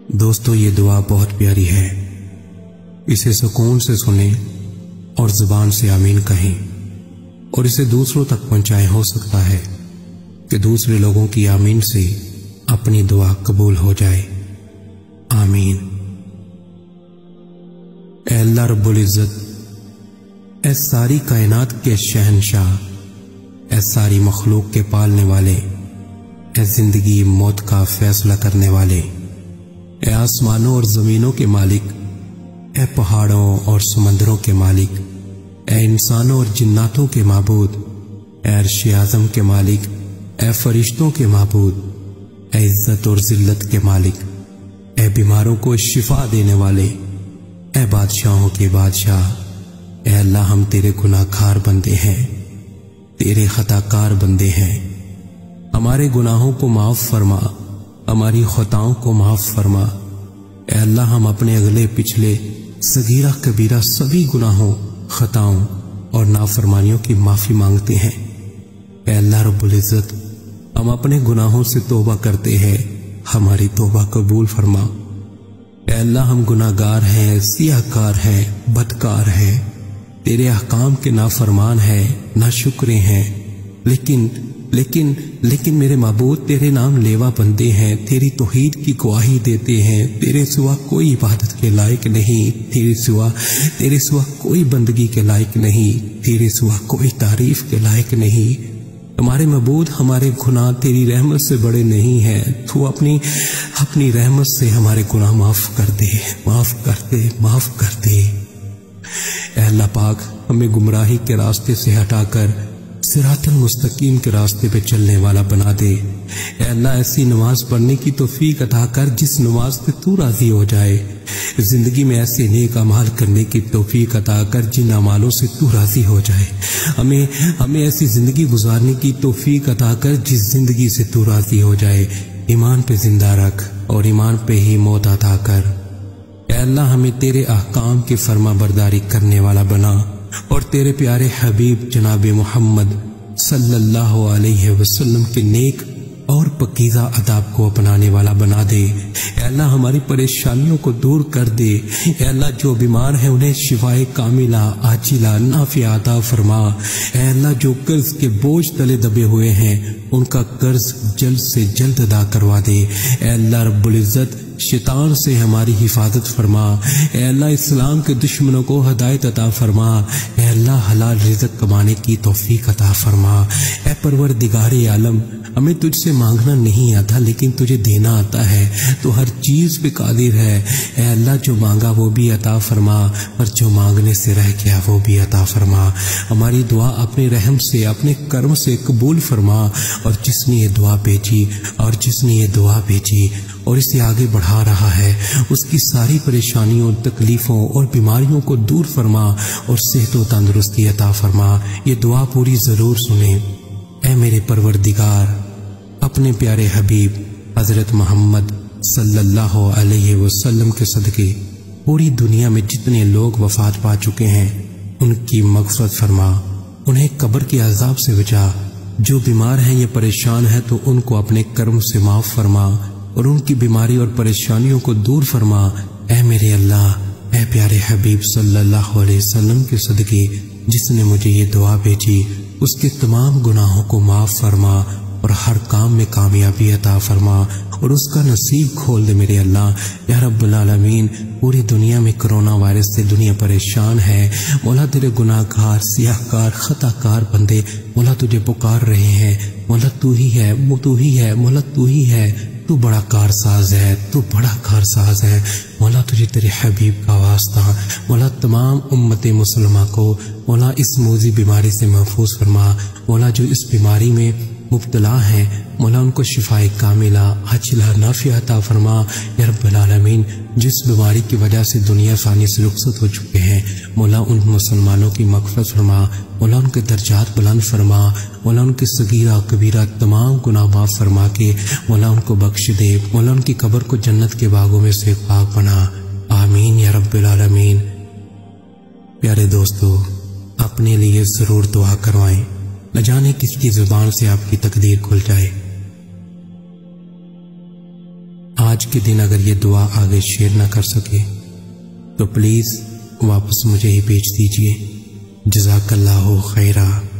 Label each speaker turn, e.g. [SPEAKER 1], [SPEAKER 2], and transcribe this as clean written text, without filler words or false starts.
[SPEAKER 1] دوستو یہ دعا بہت پیاری ہے، اسے سکون سے سنیں اور زبان سے آمین کہیں اور اسے دوسروں تک پہنچائیں۔ ہو سکتا ہے کہ دوسرے لوگوں کی آمین سے اپنی دعا قبول ہو جائے۔ آمین۔ اے اللہ رب العزت، اے ساری کائنات کے شہنشاہ، اے ساری مخلوق کے پالنے والے، اے زندگی موت کا فیصلہ کرنے والے، اے آسمانوں اور زمینوں کے مالک، اے پہاڑوں اور سمندروں کے مالک، اے انسانوں اور جناتوں کے معبود، اے عرش اعظم کے مالک، اے فرشتوں کے معبود، اے عزت اور ذلت کے مالک، اے بیماروں کو شفا دینے والے، اے بادشاہوں کے بادشاہ، اے اللہ ہم تیرے گناہ گار بندے ہیں، تیرے خطا کار بندے ہیں۔ ہمارے گناہوں کو معاف فرما، ہماری خطاؤں کو معاف فرما۔ اے اللہ ہم اپنے اگلے پچھلے صغیرہ کبیرہ سبھی گناہوں، خطاؤں اور نافرمانیوں کی معافی مانگتے ہیں۔ اے اللہ رب العزت، ہم اپنے گناہوں سے توبہ کرتے ہیں، ہماری توبہ قبول فرما۔ اے اللہ ہم گناہ گار ہیں، سیاہ کار ہیں، بدکار ہیں، تیرے احکام کے نافرمان ہیں، ناشکرے ہیں، لیکن میرے معبود تیرے نام لیوا بندے ہیں، تیری توحید کی گواہی دیتے ہیں۔ تیرے سوا کوئی عبادت کے لائق نہیں، تیرے سوا کوئی بندگی کے لائق نہیں، تیرے سوا کوئی تعریف کے لائق نہیں۔ ہمارے معبود، ہمارے گناہ تیری رحمت سے بڑے نہیں ہیں، تو اپنی رحمت سے ہمارے گناہ معاف کر دے، معاف کر دے، معاف کر دے۔ اے اللہ پاک، ہمیں گمراہی کے راستے سے ہٹا کر صراط المستقیم کے راستے پہ چلنے والا بنا دے۔ اے اللہ ایسی نماز پڑھنے کی توفیق عطا کر جس نماز پہ تو راضی ہو جائے، زندگی میں ایسے نیک اعمال کرنے کی توفیق عطا کر جن اعمالوں سے تو راضی ہو جائے۔ ہمیں ایسی زندگی گزارنے کی توفیق عطا کر جس زندگی سے تو راضی ہو جائے۔ ایمان پہ زندہ رکھ اور ایمان پہ ہی موت عطا کر۔ اے اللہ ہمیں تیرے احکام کی فرما برداری کرنے والا بنا اور تیرے پیارے حبیب جناب محمد صلی اللہ علیہ وسلم کے نیک اور پکیزہ آداب کو اپنانے والا بنا دے۔ اے اللہ ہماری پریشانیوں کو دور کر دے۔ اے اللہ جو بیمار ہیں انہیں شفائے کاملہ عاجلہ نافعہ عطا فرما۔ اے اللہ جو قرض کے بوجھ تلے دبے ہوئے ہیں ان کا قرض جلد سے جلد ادا کروا دے۔ اے اللہ رب العزت شیطان سے ہماری حفاظت فرما۔ اے اللہ اسلام کے دشمنوں کو ہدایت عطا فرما۔ اے اللہ حلال رزق کمانے کی توفیق عطا فرما۔ اے پروردگار عالم، ہمیں تجھ سے مانگنا نہیں آتا لیکن تجھے دینا آتا ہے، تو ہر چیز پہ قادر ہے۔ اے اللہ جو مانگا وہ بھی عطا فرما اور جو مانگنے سے رہ گیا وہ بھی عطا فرما۔ ہماری دعا اپنے رحم سے، اپنے کرم سے قبول فرما، اور جس نے یہ دعا بھیجی اور اسے آگے بڑھا رہا ہے اس کی ساری پریشانیوں، تکلیفوں اور بیماریوں کو دور فرما اور صحت و تندرستی عطا فرما۔ یہ دعا پوری ضرور سنیں۔ اے میرے پروردگار، اپنے پیارے حبیب حضرت محمد صلی اللہ علیہ وسلم کے صدقے پوری دنیا میں جتنے لوگ وفات پا چکے ہیں ان کی مغفرت فرما، انہیں قبر کے عذاب سے بچا۔ جو بیمار ہیں یا پریشان ہیں تو ان کو اپنے کرم سے معاف فرما اور ان کی بیماری اور پریشانیوں کو دور فرما۔ اے میرے اللہ، اے پیارے حبیب صلی اللہ علیہ وسلم کے صدقے جس نے مجھے یہ دعا بھیجی اس کے تمام گناہوں کو معاف فرما اور ہر کام میں کامیابی عطا فرما اور اس کا نصیب کھول دے میرے اللہ۔ یا رب العالمین، پوری دنیا میں کرونا وائرس سے دنیا پریشان ہے، مولا تیرے گناہ گار، سیاہ کار، خطا کار بندے مولا تجھے پکار رہے ہیں۔ مولا تو ہی ہے، مولا تو ہی ہے، تو بڑا کارساز ہے، تو بڑا کارساز ہے۔ مولا تجھے تیرے حبیب کا واسطہ، مولا تمام امت مسلمہ کو مولا اس موذی بیماری سے محفوظ فرما۔ مولا جو اس بیماری میں مبتلا ہیں مولا ان کو شفائے کاملہ عاجلہ نافعہ عطا فرما۔ یا رب العالمین، جس بیماری کی وجہ سے دنیا فانی سے رخصت ہو چکے ہیں مولا ان مسلمانوں کی مغفرت فرما، مولا ان کے درجات بلند فرما، مولا ان کے صغیرہ کبیرہ تمام گناہ معاف فرما کے مولا ان کو بخش دے، مولا ان کی قبر کو جنت کے باغوں میں سے پاک بنا۔ آمین یا رب العالمین۔ پیارے دوستو، اپنے لیے ضرور دعا کروائیں، نہ جانے کس کی زبان سے آپ کی تقدیر کھل جائے۔ آج کے کے دن اگر یہ دعا آگے شیئر نہ کر سکے تو پلیز واپس مجھے ہی بھیج دیجیے۔ جزاک اللہ خیرہ۔